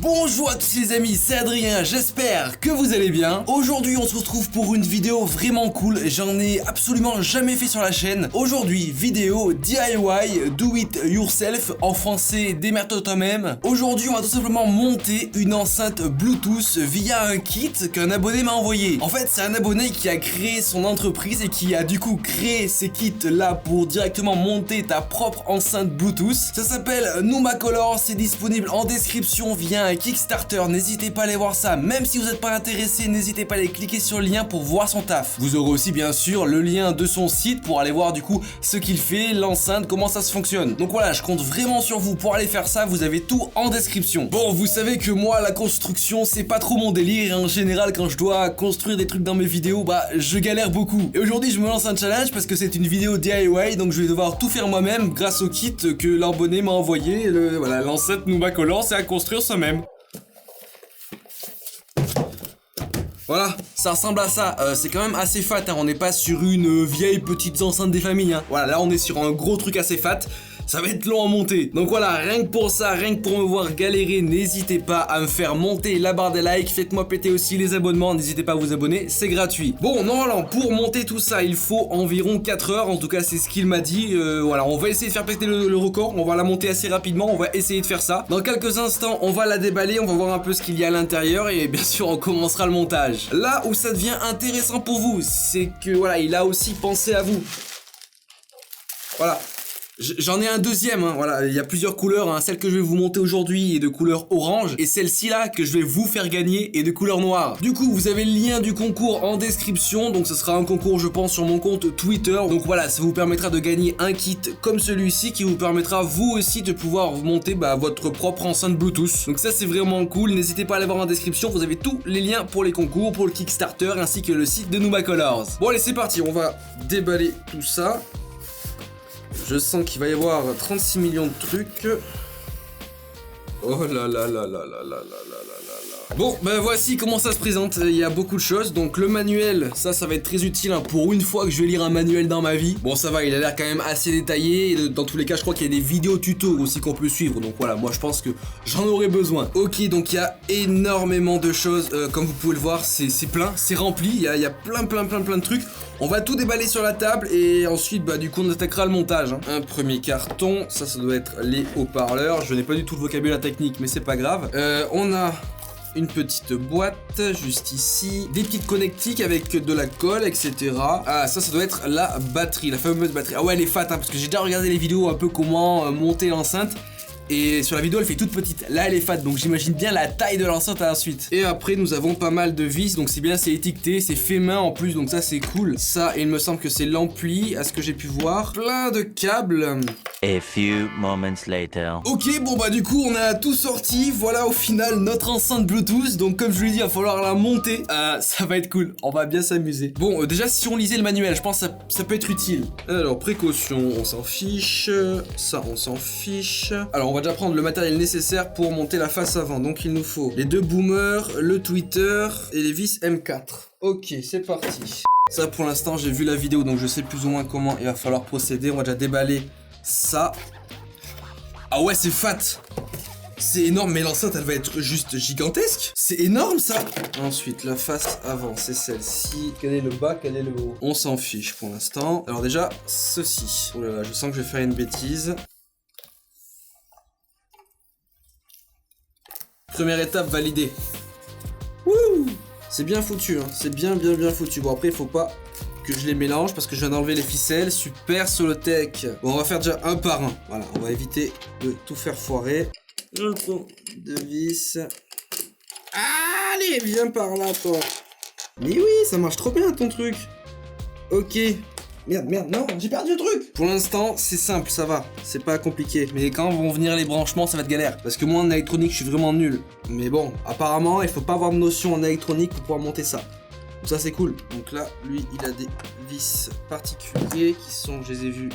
Bonjour à tous les amis, c'est Adrien, j'espère que vous allez bien. Aujourd'hui on se retrouve pour une vidéo vraiment cool, j'en ai absolument jamais fait sur la chaîne. Aujourd'hui, vidéo DIY, do it yourself, en français démerde-toi toi-même. Aujourd'hui on va tout simplement monter une enceinte Bluetooth via un kit qu'un abonné m'a envoyé. En fait c'est un abonné qui a créé son entreprise et qui a du coup créé ces kits là pour directement monter ta propre enceinte Bluetooth. Ça s'appelle Numa Color, c'est disponible en description via un Kickstarter, n'hésitez pas à aller voir ça, même si vous n'êtes pas intéressé, n'hésitez pas à aller cliquer sur le lien pour voir son taf. Vous aurez aussi bien sûr le lien de son site pour aller voir du coup ce qu'il fait, l'enceinte, comment ça se fonctionne. Donc voilà, je compte vraiment sur vous pour aller faire ça, vous avez tout en description. Bon, vous savez que moi la construction c'est pas trop mon délire et en général quand je dois construire des trucs dans mes vidéos, bah je galère beaucoup. Et aujourd'hui je me lance un challenge parce que c'est une vidéo DIY, donc je vais devoir tout faire moi-même grâce au kit que l'abonné m'a envoyé. Voilà, l'enceinte Numa Color, c'est à construire soi-même. Voilà, ça ressemble à ça, c'est quand même assez fat, hein. On n'est pas sur une vieille petite enceinte des familles, hein. Voilà, là on est sur un gros truc assez fat. Ça va être long à monter. Donc voilà, rien que pour ça, rien que pour me voir galérer, n'hésitez pas à me faire monter la barre des likes. Faites-moi péter aussi les abonnements, n'hésitez pas à vous abonner, c'est gratuit. Bon, normalement, pour monter tout ça, il faut environ 4 heures. En tout cas, c'est ce qu'il m'a dit. Voilà, on va essayer de faire péter le record. On va la monter assez rapidement, on va essayer de faire ça. Dans quelques instants, on va la déballer, on va voir un peu ce qu'il y a à l'intérieur. Et bien sûr, on commencera le montage. Là où ça devient intéressant pour vous, c'est que voilà, il a aussi pensé à vous. Voilà. J'en ai un deuxième, hein, voilà, il y a plusieurs couleurs, hein. Celle que je vais vous monter aujourd'hui est de couleur orange et celle-ci là que je vais vous faire gagner est de couleur noire. Du coup, vous avez le lien du concours en description, donc ce sera un concours je pense sur mon compte Twitter. Donc voilà, ça vous permettra de gagner un kit comme celui-ci qui vous permettra vous aussi de pouvoir monter votre propre enceinte Bluetooth. Donc ça c'est vraiment cool, n'hésitez pas à aller voir en description, vous avez tous les liens pour les concours, pour le Kickstarter ainsi que le site de Numa Colors. Bon allez c'est parti, on va déballer tout ça. Je sens qu'il va y avoir 36 millions de trucs. Oh là là là là là là là là là là. Bon, ben voici comment ça se présente. Il y a beaucoup de choses. Donc le manuel, ça va être très utile, hein, pour une fois que je vais lire un manuel dans ma vie. Bon, ça va, il a l'air quand même assez détaillé. Et dans tous les cas, je crois qu'il y a des vidéos tutos aussi qu'on peut suivre. Donc voilà, moi je pense que j'en aurai besoin. Ok, donc il y a énormément de choses. Comme vous pouvez le voir, c'est plein, c'est rempli. Il y a plein de trucs. On va tout déballer sur la table et ensuite du coup on attaquera le montage, hein. Un premier carton, ça doit être les haut-parleurs. Je n'ai pas du tout le vocabulaire technique mais c'est pas grave. On a une petite boîte juste ici, des petites connectiques avec de la colle, etc. Ah, ça doit être la batterie, la fameuse batterie. Ah ouais, elle est fat, hein, parce que j'ai déjà regardé les vidéos un peu comment monter l'enceinte. Et sur la vidéo elle fait toute petite, là elle est fat, donc j'imagine bien la taille de l'enceinte à la suite. Et après nous avons pas mal de vis, donc c'est bien, c'est étiqueté, c'est fait main en plus, donc ça c'est cool. Ça, il me semble que c'est l'ampli, à ce que j'ai pu voir. Plein de câbles. A few moments later. Ok, bon du coup on a tout sorti, voilà au final notre enceinte Bluetooth. Donc comme je vous l'ai dit, il va falloir la monter, ça va être cool, on va bien s'amuser. Bon, déjà si on lisait le manuel, je pense que ça peut être utile. Alors précaution, on s'en fiche, ça on s'en fiche. Alors on va déjà prendre le matériel nécessaire pour monter la face avant. Donc il nous faut les deux boomers, le tweeter et les vis M4. Ok, c'est parti. Ça pour l'instant j'ai vu la vidéo donc je sais plus ou moins comment il va falloir procéder. On va déjà déballer ça. Ah ouais, c'est fat. C'est énorme, mais l'enceinte elle va être juste gigantesque. C'est énorme ça. Ensuite la face avant c'est celle-ci. Quel est le bas, quel est le haut? On s'en fiche pour l'instant. Alors déjà ceci. Oh là là, je sens que je vais faire une bêtise. Première étape validée. Wouh! C'est bien foutu, hein. C'est bien foutu. Bon après il faut pas que je les mélange parce que je viens d'enlever les ficelles. Super Solotech. Bon on va faire déjà un par un. Voilà, on va éviter de tout faire foirer. Je prends deux vis. Allez, viens par là toi. Mais oui, ça marche trop bien ton truc. Ok. Merde, non, j'ai perdu le truc. Pour l'instant, c'est simple, ça va. C'est pas compliqué. Mais quand vont venir les branchements, ça va être galère. Parce que moi, en électronique, je suis vraiment nul. Mais bon, apparemment, il faut pas avoir de notion en électronique pour pouvoir monter ça. Donc ça, c'est cool. Donc là, lui, il a des vis particuliers qui sont, je les ai vus.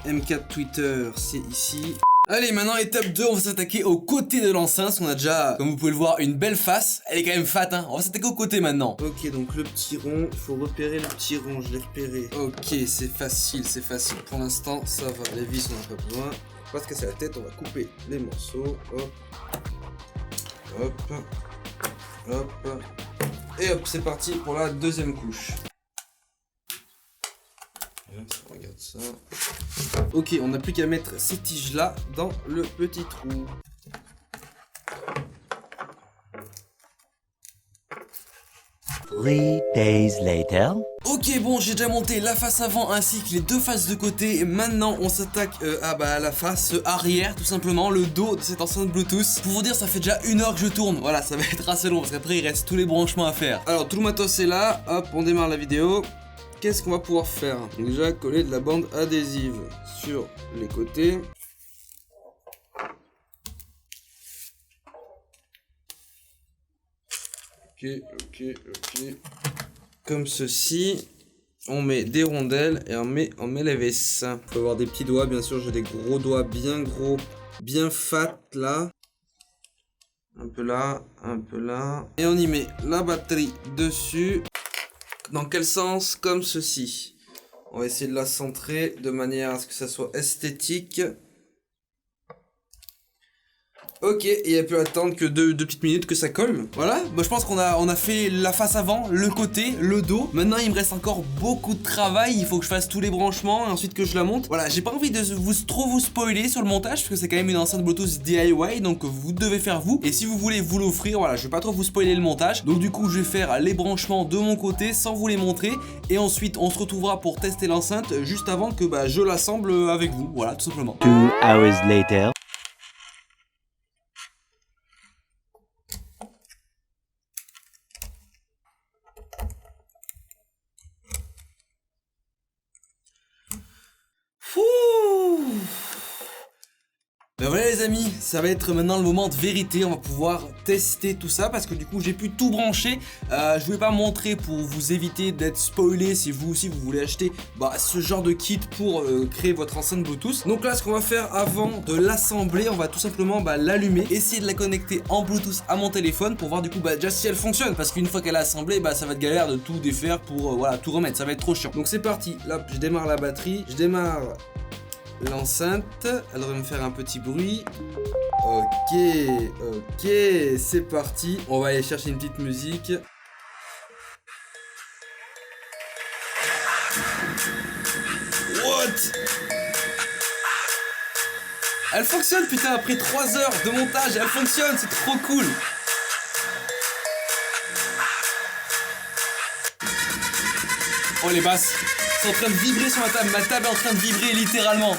M4 Twitter, c'est ici. Allez, maintenant étape 2, on va s'attaquer au côté de l'enceinte. On a déjà, comme vous pouvez le voir, une belle face. Elle est quand même fat, hein. On va s'attaquer au côté maintenant. Ok, donc le petit rond, il faut repérer le petit rond, je l'ai repéré. Ok, c'est facile, c'est facile. Pour l'instant, ça va. Les vis, on n'a pas besoin. On va pas se casser la tête, on va couper les morceaux. Hop. Hop. Hop. Et hop, c'est parti pour la deuxième couche. On regarde ça. Ok, on n'a plus qu'à mettre ces tiges là dans le petit trou. Three days later. Ok, bon, j'ai déjà monté la face avant ainsi que les deux faces de côté. Et maintenant, on s'attaque à la face arrière, tout simplement, le dos de cette enceinte Bluetooth. Pour vous dire, ça fait déjà 1 heure que je tourne. Voilà, ça va être assez long parce qu'après, il reste tous les branchements à faire. Alors, tout le matos est là. Hop, on démarre la vidéo. Qu'est-ce qu'on va pouvoir faire? Donc déjà, coller de la bande adhésive sur les côtés. Ok. Comme ceci. On met des rondelles et on met les vis. Il faut avoir des petits doigts, bien sûr, j'ai des gros doigts bien gros, bien fat là. Un peu là. Et on y met la batterie dessus. Dans quel sens? Comme ceci. On va essayer de la centrer de manière à ce que ça soit esthétique. Ok, et il n'y a plus à attendre que deux petites minutes que ça colle. Voilà, bah, je pense qu'on a fait la face avant, le côté, le dos. Maintenant, il me reste encore beaucoup de travail. Il faut que je fasse tous les branchements et ensuite que je la monte. Voilà, j'ai pas envie de trop vous spoiler sur le montage parce que c'est quand même une enceinte Bluetooth DIY, donc vous devez faire vous. Et si vous voulez vous l'offrir, voilà, je vais pas trop vous spoiler le montage. Donc du coup, je vais faire les branchements de mon côté sans vous les montrer. Et ensuite, on se retrouvera pour tester l'enceinte juste avant que je l'assemble avec vous. Voilà, tout simplement. 2 hours later. Ben voilà les amis, ça va être maintenant le moment de vérité, on va pouvoir tester tout ça parce que du coup j'ai pu tout brancher. Je voulais pas montrer pour vous éviter d'être spoilé si vous aussi vous voulez acheter ce genre de kit pour créer votre enceinte Bluetooth. Donc là ce qu'on va faire avant de l'assembler, on va tout simplement l'allumer, essayer de la connecter en Bluetooth à mon téléphone pour voir du coup déjà si elle fonctionne. Parce qu'une fois qu'elle est assemblée, ça va être galère de tout défaire pour tout remettre, ça va être trop chiant. Donc c'est parti, là je démarre la batterie, je démarre l'enceinte, elle devrait me faire un petit bruit. Ok, c'est parti. On va aller chercher une petite musique. What? Elle fonctionne putain, après 3 heures de montage, elle fonctionne, c'est trop cool. Oh les basses sont en train de vibrer sur ma table est en train de vibrer littéralement.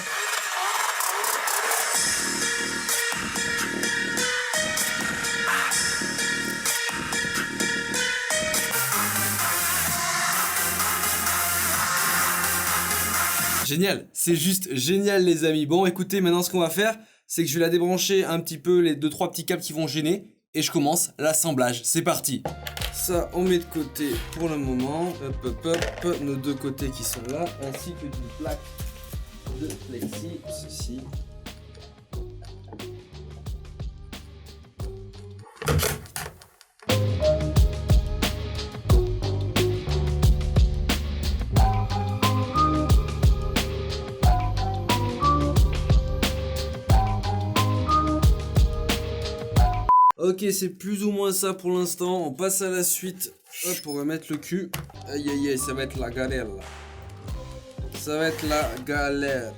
Génial, c'est juste génial les amis. Bon écoutez, maintenant ce qu'on va faire, c'est que je vais la débrancher un petit peu les 2-3 petits câbles qui vont gêner et je commence l'assemblage. C'est parti. Ça on met de côté pour le moment. Hop, nos deux côtés qui sont là, ainsi que d'une plaque de plexi, ceci. Ok, c'est plus ou moins ça pour l'instant. On passe à la suite. Hop, on va mettre le cul. Aïe, ça va être la galère là. Ça va être la galère.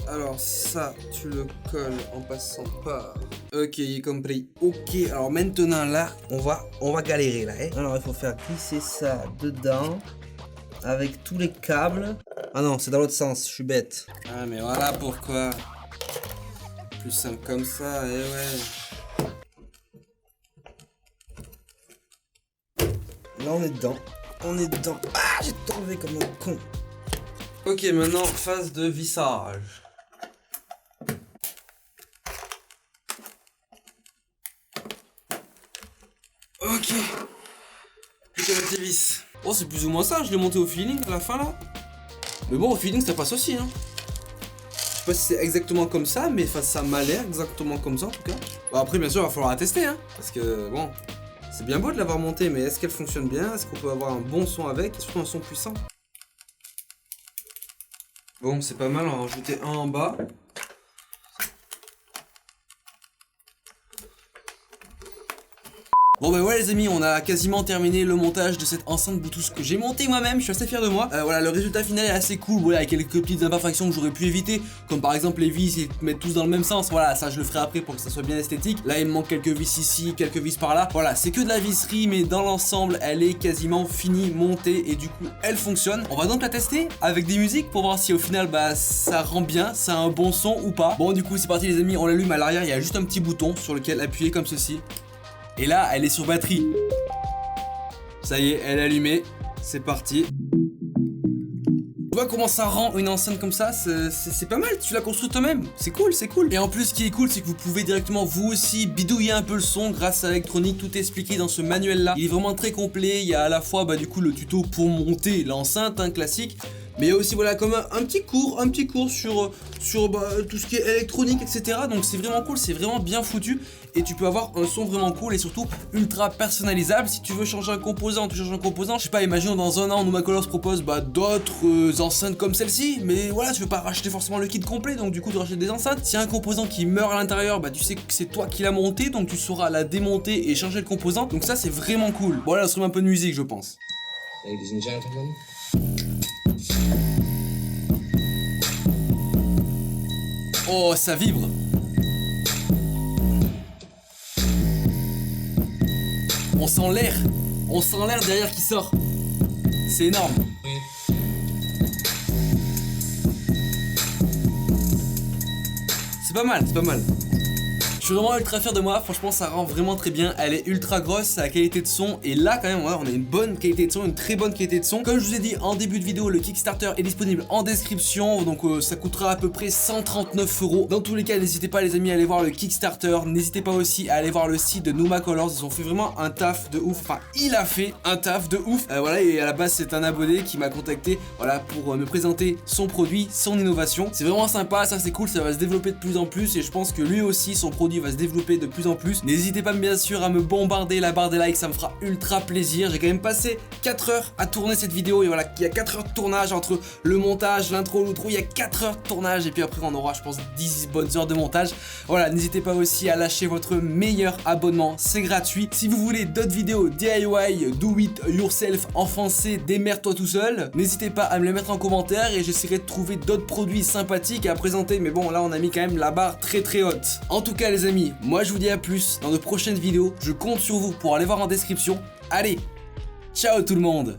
Alors ça, tu le colles en passant par... Ok, j'ai compris. Ok, alors maintenant là, on va galérer là. Alors il faut faire glisser ça dedans. Avec tous les câbles. Ah non, c'est dans l'autre sens, je suis bête. Ah mais voilà pourquoi. Plus simple comme ça, ouais. Là on est dedans. Ah, j'ai tout enlevé comme un con. Ok, maintenant phase de vissage. Ok. Plus qu'à mettre les vis. Oh, c'est plus ou moins ça, je l'ai monté au feeling à la fin là. Mais bon, au feeling ça passe aussi hein. Je sais pas si c'est exactement comme ça, mais ça m'a l'air exactement comme ça en tout cas. Bon, après bien sûr il va falloir la tester hein. Parce que bon... C'est bien beau de l'avoir montée, mais est-ce qu'elle fonctionne bien? Est-ce qu'on peut avoir un bon son avec? Et surtout un son puissant? Bon, c'est pas mal, on va en rajouter un en bas. Bon bah ouais les amis, on a quasiment terminé le montage de cette enceinte Bluetooth que j'ai montée moi-même, je suis assez fier de moi. Voilà, le résultat final est assez cool, voilà, avec quelques petites imperfections que j'aurais pu éviter, comme par exemple les vis, ils mettent tous dans le même sens, voilà, ça je le ferai après pour que ça soit bien esthétique. Là il me manque quelques vis ici, quelques vis par là, voilà, c'est que de la visserie, mais dans l'ensemble elle est quasiment finie, montée, et du coup elle fonctionne. On va donc la tester avec des musiques pour voir si au final bah ça rend bien, ça a un bon son ou pas. Bon du coup c'est parti les amis, on l'allume. À l'arrière il y a juste un petit bouton sur lequel appuyer comme ceci. Et là, elle est sur batterie. Ça y est, elle est allumée. C'est parti. Tu vois comment ça rend une enceinte comme ça, c'est pas mal, tu l'as construit toi-même, c'est cool, c'est cool. Et en plus ce qui est cool, c'est que vous pouvez directement vous aussi bidouiller un peu le son grâce à l'électronique, tout est expliqué dans ce manuel là. Il est vraiment très complet, il y a à la fois bah du coup le tuto pour monter l'enceinte, classique. Mais il y a aussi voilà comme un petit cours sur bah, tout ce qui est électronique, etc. Donc c'est vraiment cool, c'est vraiment bien foutu. Et tu peux avoir un son vraiment cool et surtout ultra personnalisable. Si tu veux changer un composant, tu changes un composant. Je sais pas, imaginons dans un an, Numacolors propose bah, d'autres enceintes comme celle-ci. Mais voilà, tu veux pas racheter forcément le kit complet, donc du coup tu rachètes des enceintes. S'il y a un composant qui meurt à l'intérieur, bah tu sais que c'est toi qui l'as monté, donc tu sauras la démonter et changer le composant. Donc ça c'est vraiment cool. Bon là, on se remet un peu de musique je pense. Ladies and gentlemen. Oh, ça vibre. On sent l'air derrière qui sort. C'est énorme. C'est pas mal, c'est pas mal. Je suis vraiment ultra fier de moi, franchement ça rend vraiment très bien, elle est ultra grosse, la qualité de son, et là quand même ouais, on a une bonne qualité de son, une très bonne qualité de son. Comme je vous ai dit en début de vidéo, le Kickstarter est disponible en description, donc ça coûtera à peu près 139 €. Dans tous les cas, n'hésitez pas les amis à aller voir le Kickstarter, n'hésitez pas aussi à aller voir le site de Numacolors, ils ont fait vraiment un taf de ouf, enfin il a fait un taf de ouf. Voilà, et à la base c'est un abonné qui m'a contacté voilà, pour me présenter son produit, son innovation. C'est vraiment sympa, ça c'est cool, ça va se développer de plus en plus, et je pense que lui aussi son produit va se développer de plus en plus. N'hésitez pas bien sûr à me bombarder la barre des likes, ça me fera ultra plaisir. J'ai quand même passé 4 heures à tourner cette vidéo, et voilà, il y a 4 heures de tournage entre le montage, l'intro, l'outro, il y a 4 heures de tournage, et puis après on aura je pense 10 bonnes heures de montage. Voilà, n'hésitez pas aussi à lâcher votre meilleur abonnement, c'est gratuit. Si vous voulez d'autres vidéos DIY, do it yourself en français, démerde-toi tout seul, n'hésitez pas à me les mettre en commentaire et j'essaierai de trouver d'autres produits sympathiques à présenter, mais bon là on a mis quand même la barre très très haute. En tout cas les amis, moi je vous dis à plus dans de prochaines vidéos, je compte sur vous pour aller voir en description. Allez, ciao tout le monde.